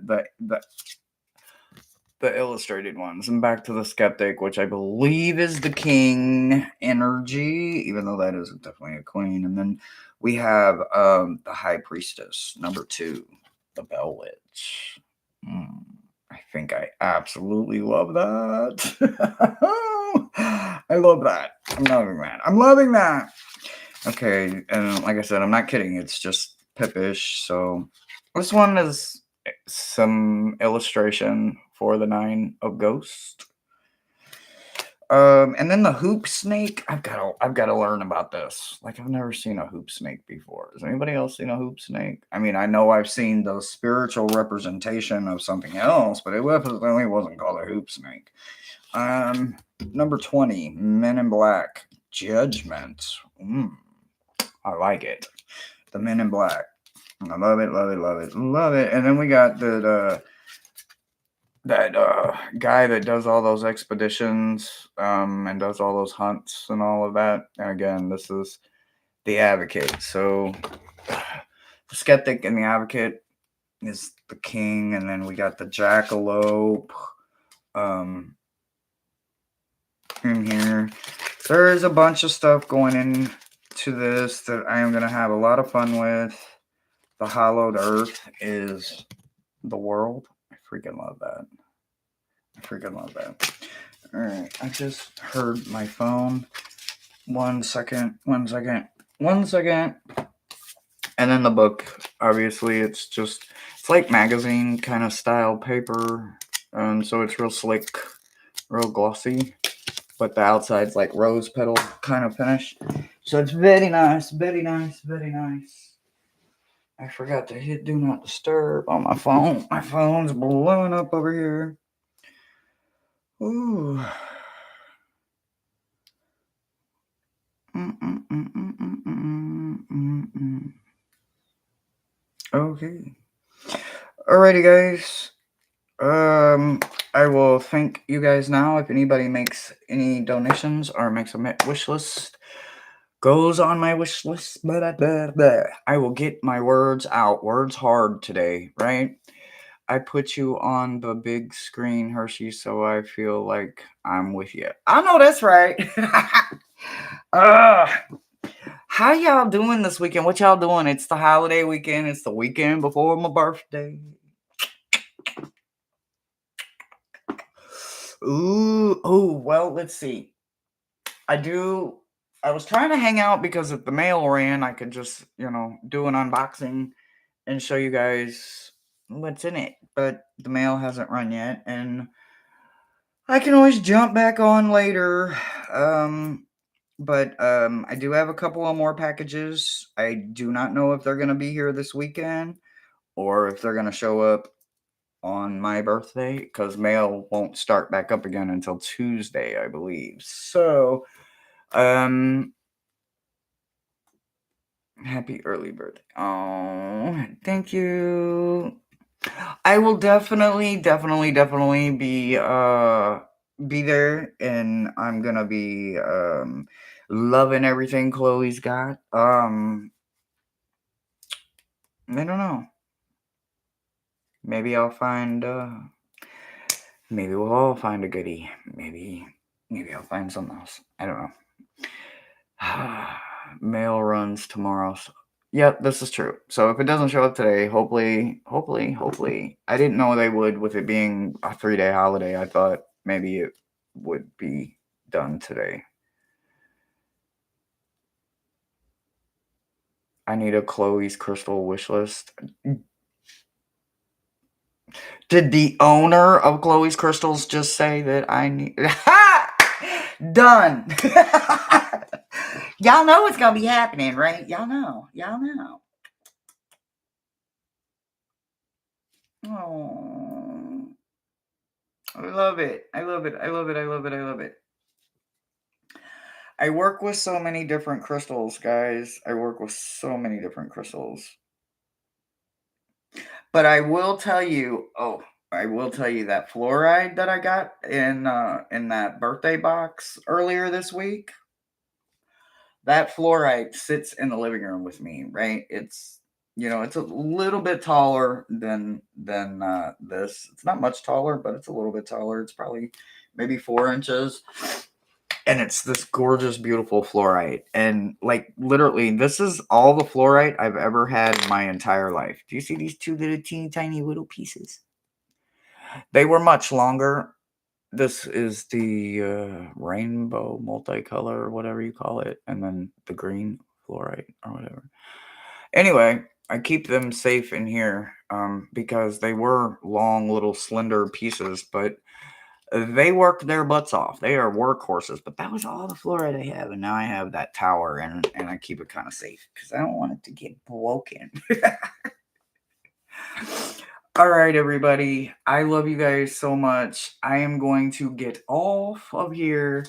illustrated ones. And back to the Skeptic, which I believe is the King energy, even though that is definitely a Queen. And then we have the High Priestess, number 2, the Bell Witch. I think I absolutely love that. I love that. I'm loving that. I'm loving that. Okay, and like I said, I'm not kidding. It's just Pippish. So this one is some illustration for the 9 of Ghost. And then the hoop snake. I've got to learn about this. Like, I've never seen a hoop snake before. Has anybody else seen a hoop snake? I mean, I know I've seen the spiritual representation of something else, but it definitely wasn't called a hoop snake. Number 20, Men in Black, Judgment. I like it. The Men in Black. I love it, love it, love it, love it. And then we got that guy that does all those expeditions and does all those hunts and all of that. And again, this is the Advocate. So the Skeptic and the Advocate is the King, and then we got the Jackalope in here. There is a bunch of stuff going into this that I am going to have a lot of fun with. The Hollowed Earth is the world. I freaking love that. All right, I just heard my phone. One second. And then the book, obviously, it's like magazine kind of style paper. So it's real slick, real glossy. But the outside's like rose petal kind of finish. So it's very nice, very nice, very nice. I forgot to hit do not disturb on my phone. My phone's blowing up over here. Ooh. Okay. Alrighty, guys. I will thank you guys now. If anybody makes any donations or makes a wish list, goes on my wish list, I will get my words out. Words hard today, right? I put you on the big screen, Hershey, so I feel like I'm with you. I know that's right. How y'all doing this weekend? What y'all doing? It's the holiday weekend. It's the weekend before my birthday. Ooh, oh, well, let's see. I was trying to hang out because if the mail ran, I could just, do an unboxing and show you guys what's in it. But the mail hasn't run yet, and I can always jump back on later. But I do have a couple of more packages. I do not know if they're going to be here this weekend or if they're going to show up on my birthday, because mail won't start back up again until Tuesday, I believe. So, happy early birthday. Oh, thank you. I will definitely be there, and I'm gonna be loving everything Chloe's got. I don't know. Maybe I'll find maybe we'll all find a goodie. Maybe I'll find something else. I don't know. Mail runs tomorrow. Yep, this is true. So if it doesn't show up today, hopefully, I didn't know they would with it being a 3-day holiday. I thought maybe it would be done today. I need a Chloe's crystal wish list. Did the owner of Chloe's Crystals just say that I need? Ha! Done. Y'all know what's gonna be happening, right? Y'all know. Oh, I love it. I work with so many different crystals, guys. I work with so many different crystals. But I will tell you, that fluoride that I got in that birthday box earlier this week. That fluoride sits in the living room with me, right? It's it's a little bit taller than this. It's not much taller, but it's a little bit taller. It's probably maybe 4 inches. And it's this gorgeous, beautiful fluorite. And like literally, this is all the fluorite I've ever had in my entire life. Do you see these two little teeny tiny little pieces? They were much longer. This is the rainbow multicolor, or whatever you call it, and then the green fluorite or whatever. Anyway, I keep them safe in here because they were long, little, slender pieces, but they worked their butts off. They are workhorses, but that was all the fluoride I have, and now I have that tower, and I keep it kind of safe because I don't want it to get broken. All right, everybody. I love you guys so much. I am going to get off of here.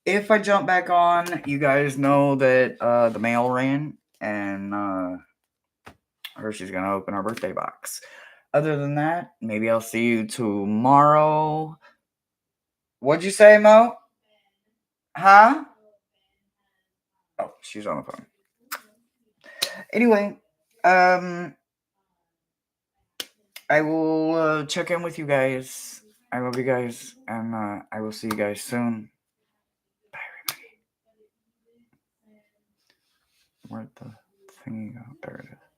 If I jump back on, you guys know that the mail ran, and Hershey's going to open our birthday box. Other than that, maybe I'll see you tomorrow. What'd you say, Mo? Huh? Oh, she's on the phone. Anyway, I will check in with you guys. I love you guys, and I will see you guys soon. Bye, everybody. Where'd the thingy go? There it is.